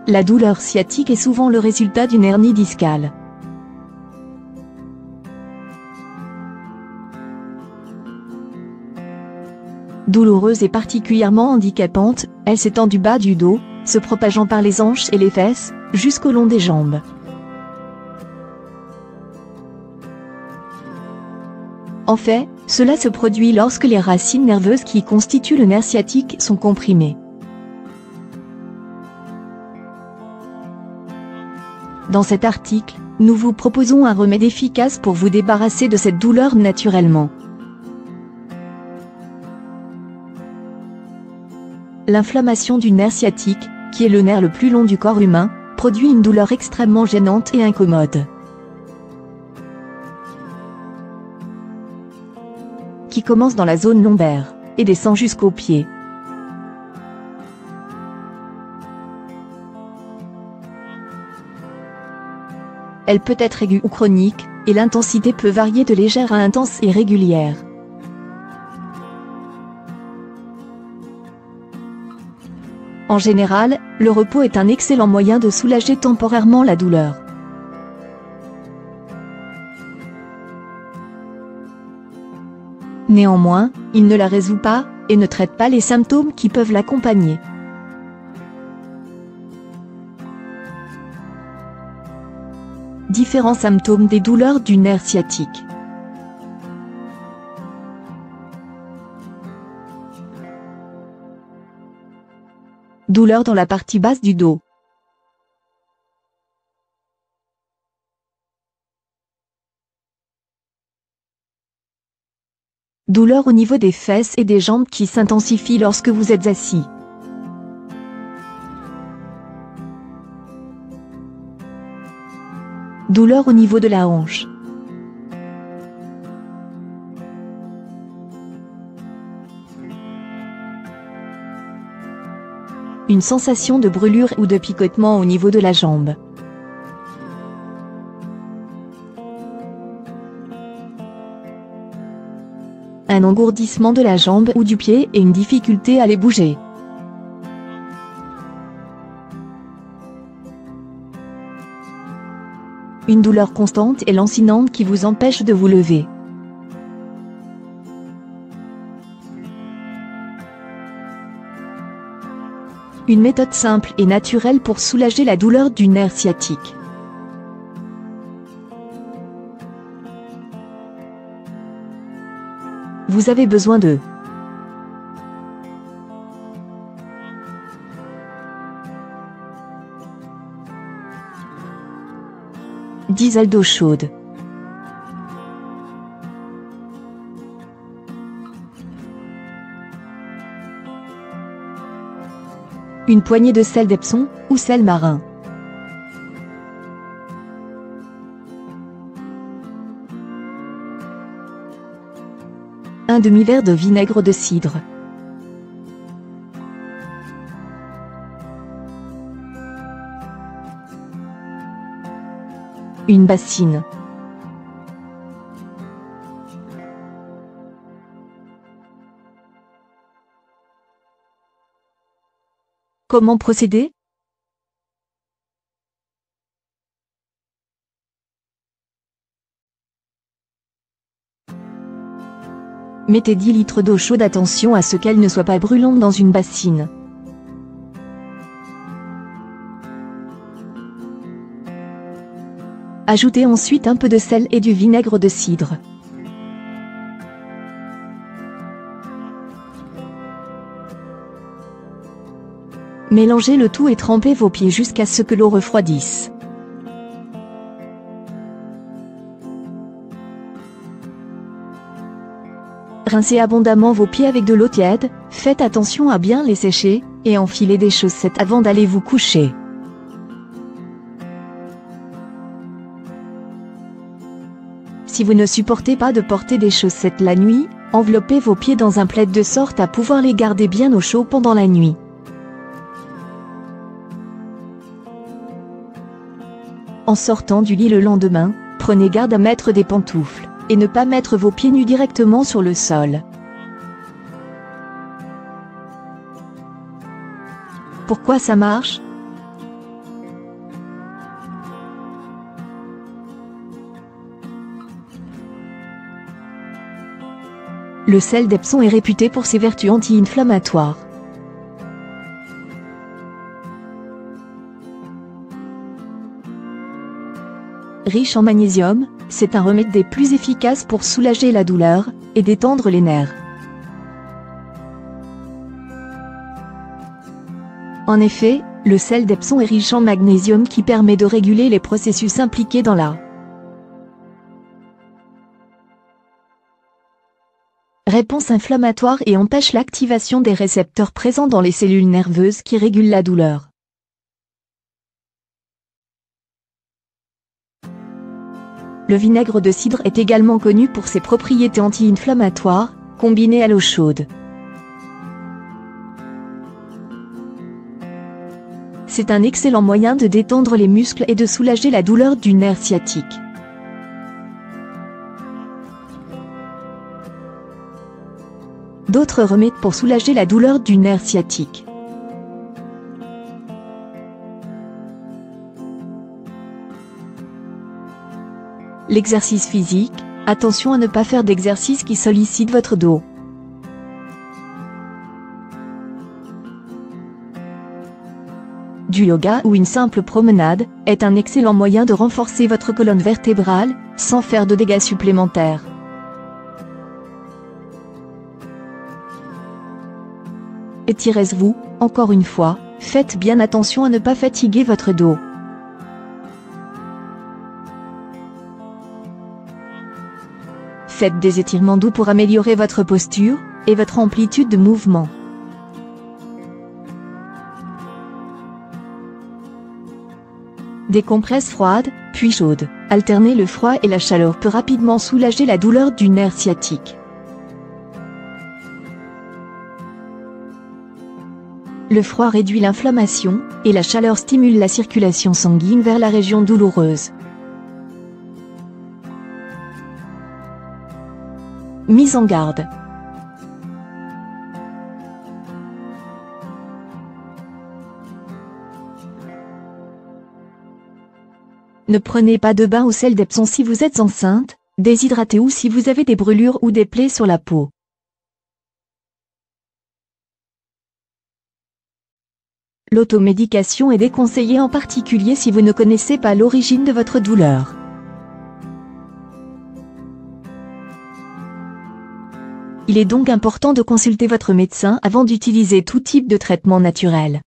La douleur sciatique est souvent le résultat d'une hernie discale. Douloureuse et particulièrement handicapante, elle s'étend du bas du dos, se propageant par les hanches et les fesses, jusqu'au long des jambes. En fait, cela se produit lorsque les racines nerveuses qui constituent le nerf sciatique sont comprimées. Dans cet article, nous vous proposons un remède efficace pour vous débarrasser de cette douleur naturellement. L'inflammation du nerf sciatique, qui est le nerf le plus long du corps humain, produit une douleur extrêmement gênante et incommode, qui commence dans la zone lombaire et descend jusqu'aux pieds. Elle peut être aiguë ou chronique, et l'intensité peut varier de légère à intense et régulière. En général, le repos est un excellent moyen de soulager temporairement la douleur. Néanmoins, il ne la résout pas, et ne traite pas les symptômes qui peuvent l'accompagner. Différents symptômes des douleurs du nerf sciatique. Douleur dans la partie basse du dos. Douleur au niveau des fesses et des jambes qui s'intensifie lorsque vous êtes assis. Douleur au niveau de la hanche. Une sensation de brûlure ou de picotement au niveau de la jambe. Un engourdissement de la jambe ou du pied et une difficulté à les bouger. Une douleur constante et lancinante qui vous empêche de vous lever. Une méthode simple et naturelle pour soulager la douleur du nerf sciatique. Vous avez besoin de diesel d'eau chaude, une poignée de sel d'Epsom ou sel marin, un demi-verre de vinaigre de cidre, une bassine, comment procéder? Mettez 10 litres d'eau chaude, attention à ce qu'elle ne soit pas brûlante dans une bassine. Ajoutez ensuite un peu de sel et du vinaigre de cidre. Mélangez le tout et trempez vos pieds jusqu'à ce que l'eau refroidisse. Rincez abondamment vos pieds avec de l'eau tiède, faites attention à bien les sécher, et enfilez des chaussettes avant d'aller vous coucher. Si vous ne supportez pas de porter des chaussettes la nuit, enveloppez vos pieds dans un plaid de sorte à pouvoir les garder bien au chaud pendant la nuit. En sortant du lit le lendemain, prenez garde à mettre des pantoufles, et ne pas mettre vos pieds nus directement sur le sol. Pourquoi ça marche? Le sel d'Epsom est réputé pour ses vertus anti-inflammatoires. Riche en magnésium, c'est un remède des plus efficaces pour soulager la douleur et détendre les nerfs. En effet, le sel d'Epsom est riche en magnésium qui permet de réguler les processus impliqués dans la réponse inflammatoire et empêche l'activation des récepteurs présents dans les cellules nerveuses qui régulent la douleur. Le vinaigre de cidre est également connu pour ses propriétés anti-inflammatoires, combinées à l'eau chaude. C'est un excellent moyen de détendre les muscles et de soulager la douleur du nerf sciatique. D'autres remèdes pour soulager la douleur du nerf sciatique. L'exercice physique, attention à ne pas faire d'exercice qui sollicite votre dos. Du yoga ou une simple promenade est un excellent moyen de renforcer votre colonne vertébrale, sans faire de dégâts supplémentaires. Étirez-vous, encore une fois, faites bien attention à ne pas fatiguer votre dos. Faites des étirements doux pour améliorer votre posture et votre amplitude de mouvement. Des compresses froides, puis chaudes. Alterner le froid et la chaleur peut rapidement soulager la douleur du nerf sciatique. Le froid réduit l'inflammation, et la chaleur stimule la circulation sanguine vers la région douloureuse. Mise en garde. Ne prenez pas de bain au sel d'Epsom si vous êtes enceinte, déshydratée ou si vous avez des brûlures ou des plaies sur la peau. L'automédication est déconseillée, en particulier si vous ne connaissez pas l'origine de votre douleur. Il est donc important de consulter votre médecin avant d'utiliser tout type de traitement naturel.